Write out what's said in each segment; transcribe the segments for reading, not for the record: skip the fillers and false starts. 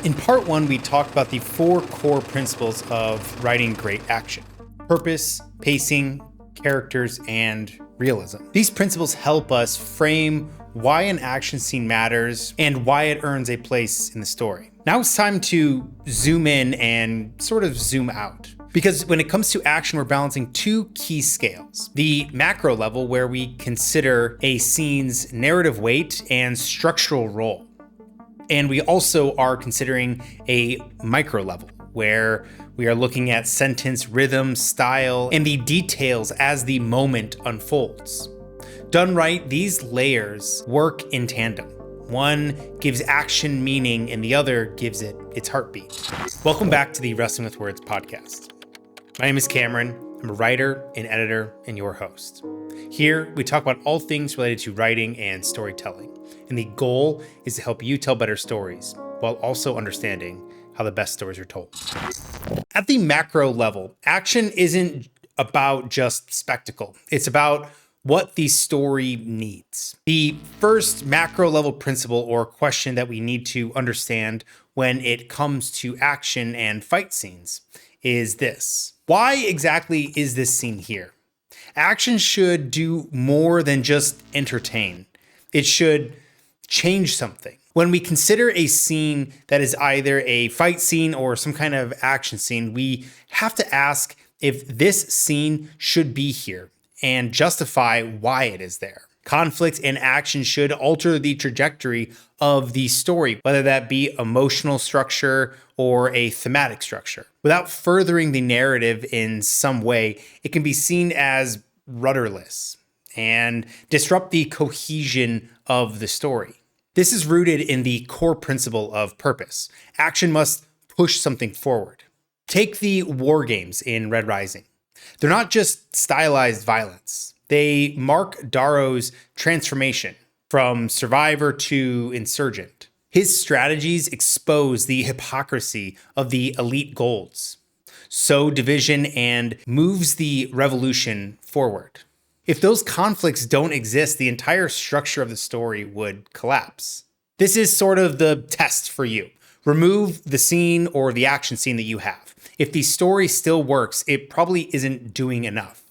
In part one, we talked about the four core principles of writing great action: purpose, pacing, characters, and realism. These principles help us frame why an action scene matters and why it earns a place in the story. Now it's time to zoom in and sort of zoom out. Because when it comes to action, we're balancing two key scales. The macro level, where we consider a scene's narrative weight and structural role. And we also are considering a micro level, where we are looking at sentence rhythm, style, and the details as the moment unfolds. Done right, these layers work in tandem. One gives action meaning and the other gives it its heartbeat. Welcome back to the Wrestling with Words podcast. My name is Cameron. I'm a writer, an editor, and your host. Here, we talk about all things related to writing and storytelling. And the goal is to help you tell better stories while also understanding how the best stories are told. At the macro level, action isn't about just spectacle. It's about what the story needs. The first macro level principle or question that we need to understand when it comes to action and fight scenes is this: why exactly is this scene here? Action should do more than just entertain. It should change something. When we consider a scene that is either a fight scene or some kind of action scene, we have to ask if this scene should be here and justify why it is there. Conflict and action should alter the trajectory of the story, whether that be emotional structure or a thematic structure. Without furthering the narrative in some way, it can be seen as rudderless and disrupt the cohesion of the story. This is rooted in the core principle of purpose. Action must push something forward. Take the war games in Red Rising. They're not just stylized violence. They mark Daro's transformation from survivor to insurgent. His strategies expose the hypocrisy of the elite golds, sow division, and moves the revolution forward. If those conflicts don't exist, the entire structure of the story would collapse. This is sort of the test for you. Remove the scene or the action scene that you have. If the story still works, it probably isn't doing enough.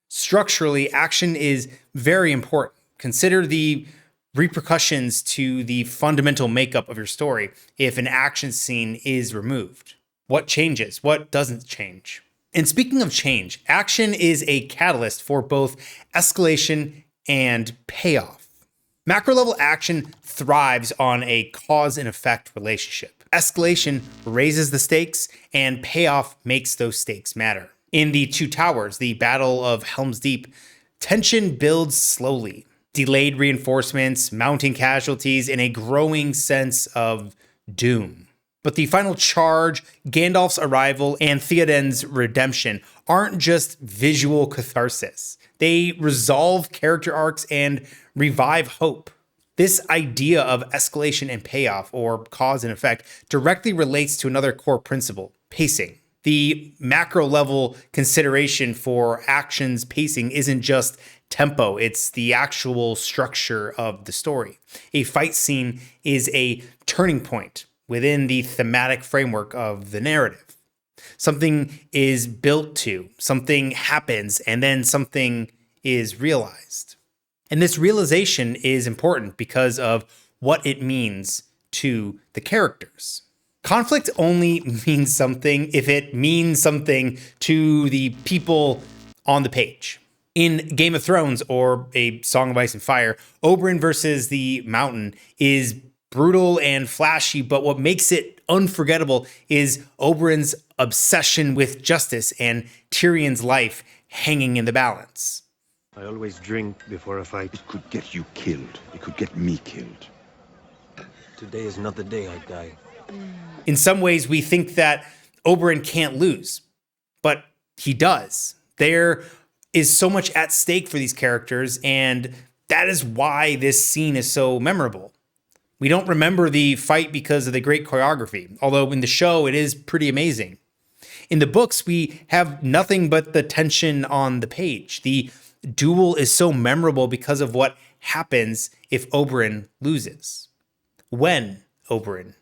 Structurally, action is very important. Consider the repercussions to the fundamental makeup of your story if an action scene is removed. What changes? What doesn't change? And speaking of change, action is a catalyst for both escalation and payoff. Macro level action thrives on a cause and effect relationship. Escalation raises the stakes, and payoff makes those stakes matter. In the Two Towers, the Battle of Helm's Deep, tension builds slowly. Delayed reinforcements, mounting casualties, and a growing sense of doom. But the final charge, Gandalf's arrival, and Theoden's redemption aren't just visual catharsis. They resolve character arcs and revive hope. This idea of escalation and payoff, or cause and effect, directly relates to another core principle: pacing. The macro level consideration for action's pacing isn't just tempo, it's the actual structure of the story. A fight scene is a turning point within the thematic framework of the narrative. Something is built to, something happens, and then something is realized. And this realization is important because of what it means to the characters. Conflict only means something if it means something to the people on the page. In Game of Thrones or A Song of Ice and Fire, Oberyn versus the Mountain is brutal and flashy, but what makes it unforgettable is Oberyn's obsession with justice and Tyrion's life hanging in the balance. I always drink before a fight. It could get you killed. It could get me killed. Today is not the day I die. In some ways, we think that Oberyn can't lose, but he does. There is so much at stake for these characters, and that is why this scene is so memorable. We don't remember the fight because of the great choreography, although in the show it is pretty amazing. In the books, we have nothing but the tension on the page. The duel is so memorable because of what happens if Oberyn loses. When Oberyn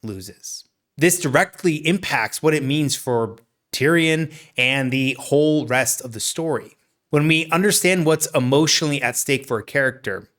loses. This directly impacts what it means for Tyrion and the whole rest of the story. When we understand what's emotionally at stake for a character,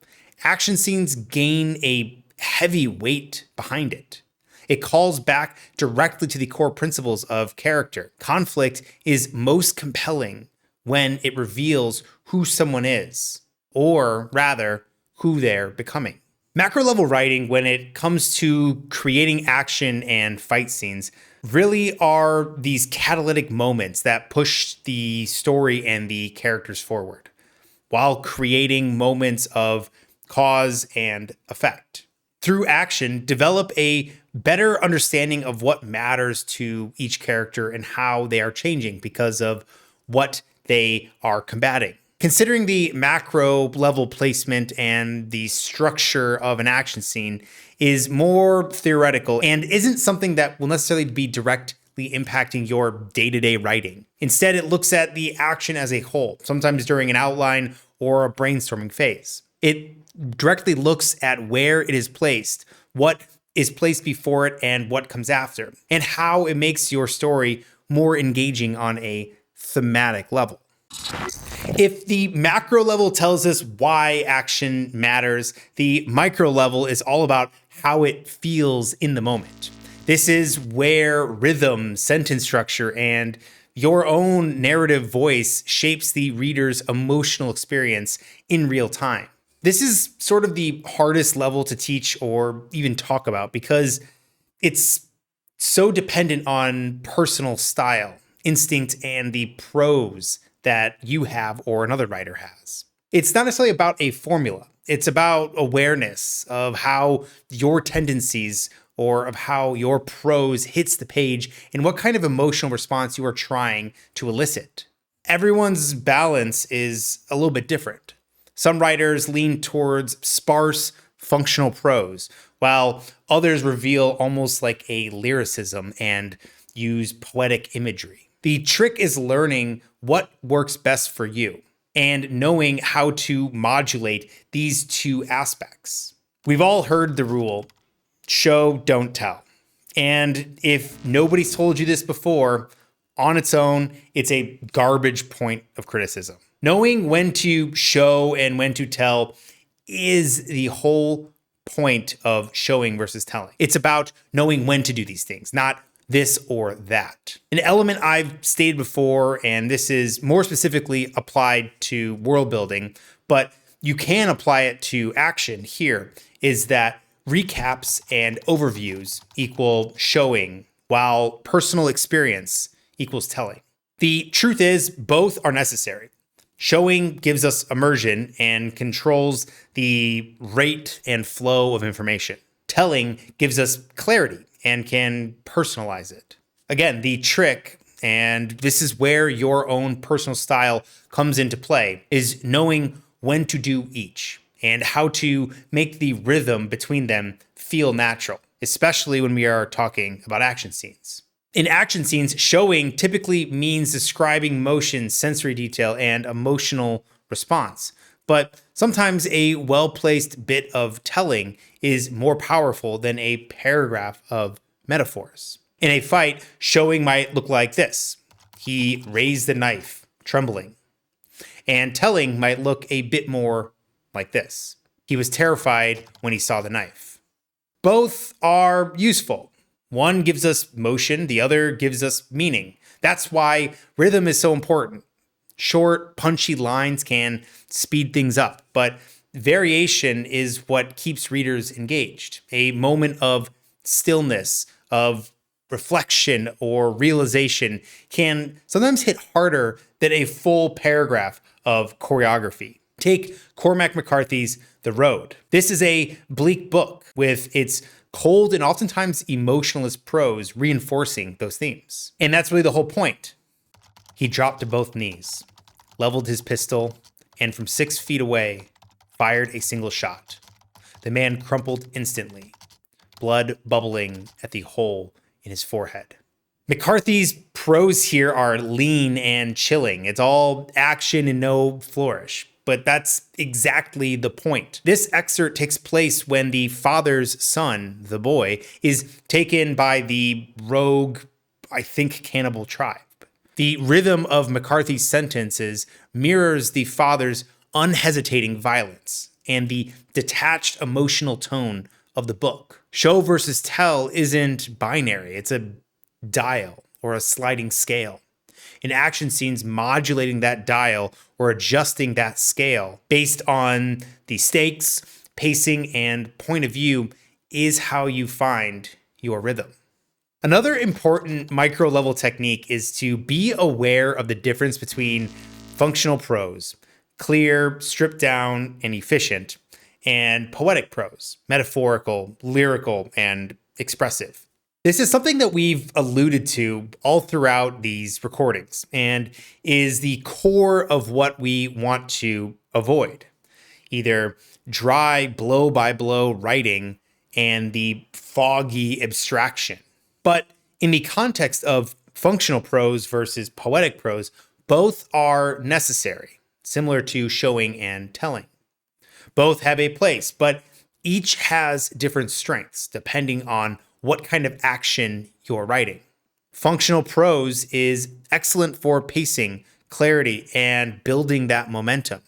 action scenes gain a heavy weight behind it. It calls back directly to the core principles of character. Conflict is most compelling when it reveals who someone is, or rather, who they're becoming. Macro level writing, when it comes to creating action and fight scenes, really are these catalytic moments that push the story and the characters forward, while creating moments of cause and effect. Through action, develop a better understanding of what matters to each character and how they are changing because of what they are combating. Considering the macro level placement and the structure of an action scene is more theoretical and isn't something that will necessarily be directly impacting your day-to-day writing. Instead, it looks at the action as a whole, sometimes during an outline or a brainstorming phase. It directly looks at where it is placed, what is placed before it, and what comes after, and how it makes your story more engaging on a thematic level. If the macro level tells us why action matters, the micro level is all about how it feels in the moment. This is where rhythm, sentence structure, and your own narrative voice shapes the reader's emotional experience in real time. This is sort of the hardest level to teach or even talk about because it's so dependent on personal style, instinct, and the prose that you have or another writer has. It's not necessarily about a formula. It's about awareness of how your tendencies or of how your prose hits the page and what kind of emotional response you are trying to elicit. Everyone's balance is a little bit different. Some writers lean towards sparse, functional prose, while others reveal almost like a lyricism and use poetic imagery. The trick is learning what works best for you and knowing how to modulate these two aspects. We've all heard the rule, show, don't tell. And if nobody's told you this before, on its own, it's a garbage point of criticism. Knowing when to show and when to tell is the whole point of showing versus telling. It's about knowing when to do these things, not this or that. An element I've stated before, and this is more specifically applied to world building, but you can apply it to action here, is that recaps and overviews equal showing, while personal experience equals telling. The truth is, both are necessary. Showing gives us immersion and controls the rate and flow of information. Telling gives us clarity and can personalize it. Again, the trick, and this is where your own personal style comes into play, is knowing when to do each and how to make the rhythm between them feel natural, especially when we are talking about action scenes. In action scenes, showing typically means describing motion, sensory detail, and emotional response. But sometimes a well-placed bit of telling is more powerful than a paragraph of metaphors. In a fight, showing might look like this. He raised the knife, trembling. And telling might look a bit more like this. He was terrified when he saw the knife. Both are useful. One gives us motion, the other gives us meaning. That's why rhythm is so important. Short, punchy lines can speed things up, but variation is what keeps readers engaged. A moment of stillness, of reflection or realization can sometimes hit harder than a full paragraph of choreography. Take Cormac McCarthy's The Road. This is a bleak book with its cold and oftentimes emotionless prose reinforcing those themes. And that's really the whole point. He dropped to both knees, leveled his pistol, and from 6 feet away, fired a single shot. The man crumpled instantly, blood bubbling at the hole in his forehead. McCarthy's prose here are lean and chilling. It's all action and no flourish. but that's exactly the point. This excerpt takes place when the father's son, the boy, is taken by the rogue, I think, cannibal tribe. The rhythm of McCarthy's sentences mirrors the father's unhesitating violence and the detached emotional tone of the book. Show versus tell isn't binary, it's a dial or a sliding scale. In action scenes, modulating that dial or adjusting that scale based on the stakes, pacing, and point of view is how you find your rhythm. Another important micro-level technique is to be aware of the difference between functional prose, clear, stripped down, and efficient, and poetic prose, metaphorical, lyrical, and expressive. This is something that we've alluded to all throughout these recordings and is the core of what we want to avoid. Either dry, blow-by-blow writing and the foggy abstraction. But in the context of functional prose versus poetic prose, both are necessary, similar to showing and telling. Both have a place, but each has different strengths depending on what kind of action you're writing. Functional prose is excellent for pacing, clarity, and building that momentum.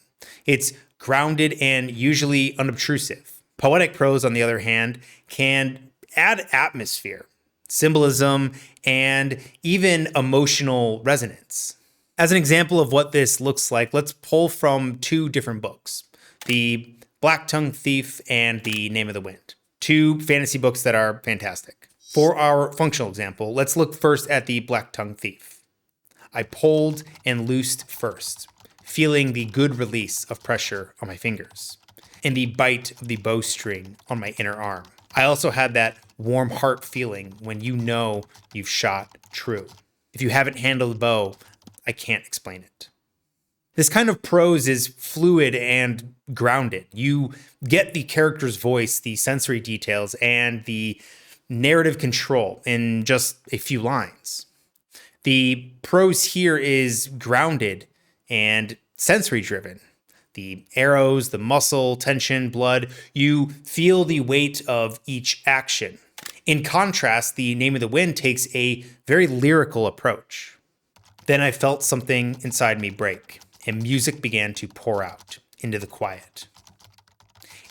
It's grounded and usually unobtrusive. Poetic prose, on the other hand, can add atmosphere, symbolism, and even emotional resonance. As an example of what this looks like, let's pull from two different books, The Black-Tongued Thief and The Name of the Wind. Two fantasy books that are fantastic. For our functional example, let's look first at The Black-Tongued Thief. I pulled and loosed first, feeling the good release of pressure on my fingers and the bite of the bowstring on my inner arm. I also had that warm heart feeling when you know you've shot true. If you haven't handled a bow, I can't explain it. This kind of prose is fluid and grounded. You get the character's voice, the sensory details, and the narrative control in just a few lines. The prose here is grounded and sensory driven. The arrows, the muscle, tension, blood, you feel the weight of each action. In contrast, The Name of the Wind takes a very lyrical approach. Then I felt something inside me break, and music began to pour out into the quiet.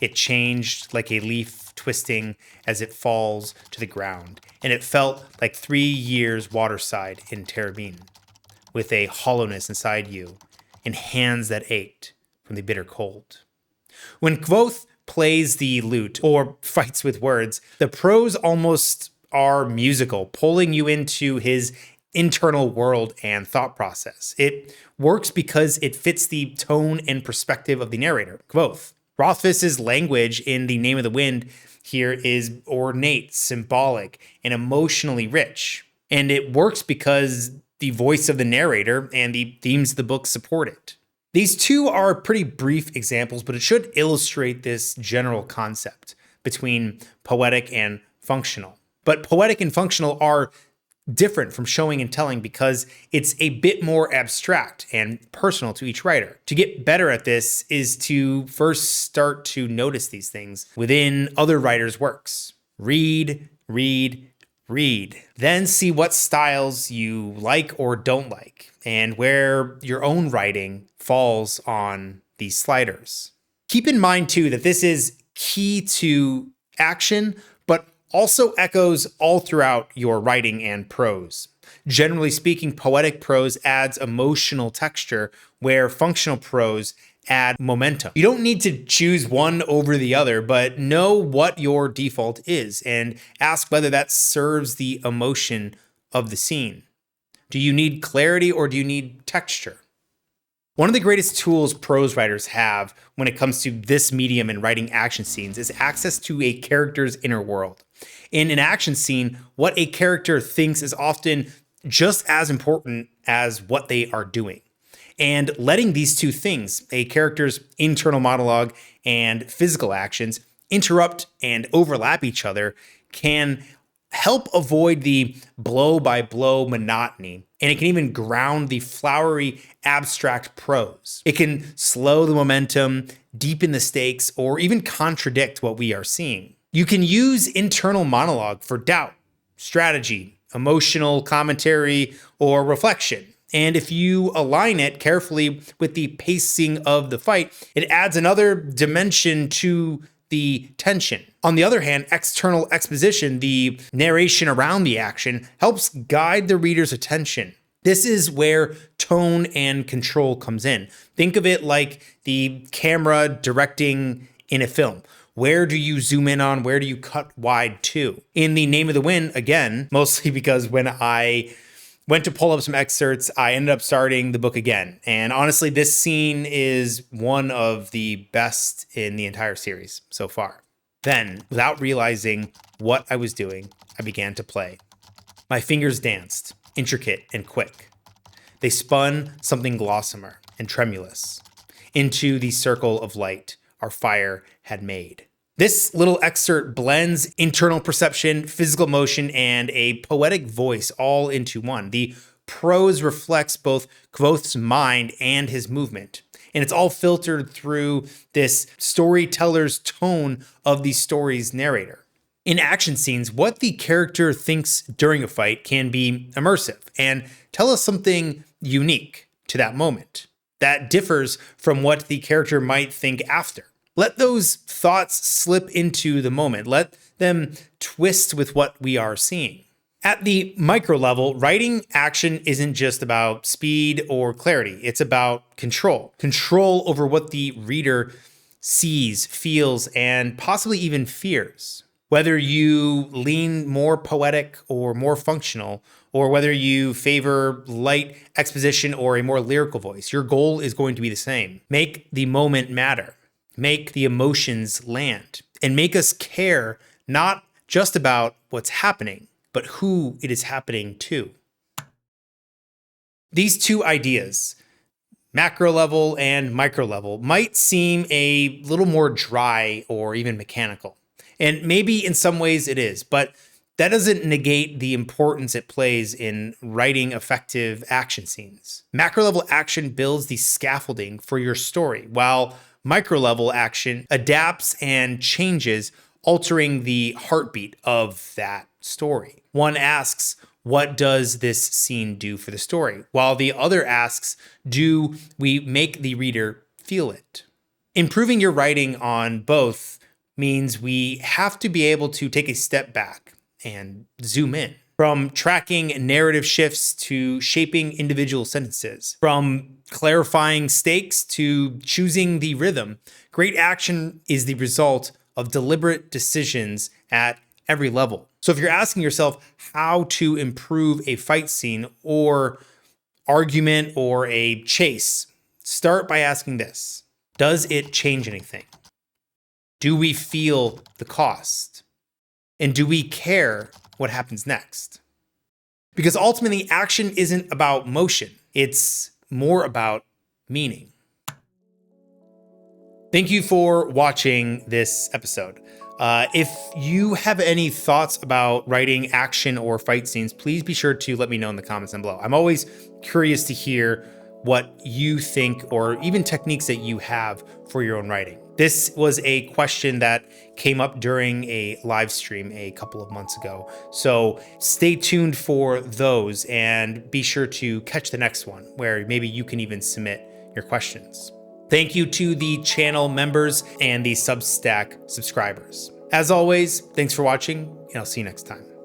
It changed like a leaf twisting as it falls to the ground, and it felt like 3 years waterside in Terrabine, with a hollowness inside you and hands that ached from the bitter cold. When Kvothe plays the lute or fights with words, the prose almost are musical, pulling you into his internal world and thought process. It works because it fits the tone and perspective of the narrator, Kvothe. Rothfuss's language in The Name of the Wind here is ornate, symbolic, and emotionally rich. And it works because the voice of the narrator and the themes of the book support it. These two are pretty brief examples, but it should illustrate this general concept between poetic and functional. But poetic and functional are different from showing and telling because it's a bit more abstract and personal to each writer. To get better at this is to first start to notice these things within other writers' works. Read. Then see what styles you like or don't like and where your own writing falls on these sliders. Keep in mind too that this is key to action, but also echoes all throughout your writing and prose. Generally speaking, poetic prose adds emotional texture where functional prose add momentum. You don't need to choose one over the other, but know what your default is and ask whether that serves the emotion of the scene. Do you need clarity or do you need texture? One of the greatest tools prose writers have when it comes to this medium in writing action scenes is access to a character's inner world. In an action scene, what a character thinks is often just as important as what they are doing. And letting these two things, a character's internal monologue and physical actions, interrupt and overlap each other can help avoid the blow by blow monotony, and it can even ground the flowery abstract prose. It can slow the momentum, deepen the stakes, or even contradict what we are seeing. You can use internal monologue for doubt, strategy, emotional commentary, or reflection. And if you align it carefully with the pacing of the fight, it adds another dimension to the tension. On the other hand, external exposition, the narration around the action, helps guide the reader's attention. This is where tone and control comes in. Think of it like the camera directing in a film. Where do you zoom in on? Where do you cut wide to? In The Name of the Wind, again, mostly because when I went to pull up some excerpts, I ended up starting the book again. And honestly, this scene is one of the best in the entire series so far. Then, without realizing what I was doing, I began to play. My fingers danced, intricate and quick. They spun something gossamer and tremulous into the circle of light our fire had made. This little excerpt blends internal perception, physical motion, and a poetic voice all into one. The prose reflects both Kvothe's mind and his movement, and it's all filtered through this storyteller's tone of the story's narrator. In action scenes, what the character thinks during a fight can be immersive and tell us something unique to that moment that differs from what the character might think after. Let those thoughts slip into the moment. Let them twist with what we are seeing. At the micro level, writing action isn't just about speed or clarity. It's about control. Control over what the reader sees, feels, and possibly even fears. Whether you lean more poetic or more functional, or whether you favor light exposition or a more lyrical voice, your goal is going to be the same. Make the moment matter. Make the emotions land, and make us care not just about what's happening, but who it is happening to. These two ideas, macro level and micro level, might seem a little more dry or even mechanical. And maybe in some ways it is, but that doesn't negate the importance it plays in writing effective action scenes. Macro level action builds the scaffolding for your story, while micro-level action adapts and changes, altering the heartbeat of that story. One asks, what does this scene do for the story? While the other asks, do we make the reader feel it? Improving your writing on both means we have to be able to take a step back and zoom in. From tracking narrative shifts to shaping individual sentences, from clarifying stakes to choosing the rhythm, great action is the result of deliberate decisions at every level. So if you're asking yourself how to improve a fight scene or argument or a chase, start by asking this: does it change anything? Do we feel the cost? And do we care what happens next? Because ultimately, action isn't about motion. It's more about meaning. Thank you for watching this episode. If you have any thoughts about writing action or fight scenes, please be sure to let me know in the comments down below. I'm always curious to hear what you think or even techniques that you have for your own writing. This was a question that came up during a live stream a couple of months ago. So stay tuned for those and be sure to catch the next one where maybe you can even submit your questions. Thank you to the channel members and the Substack subscribers. As always, thanks for watching, and I'll see you next time.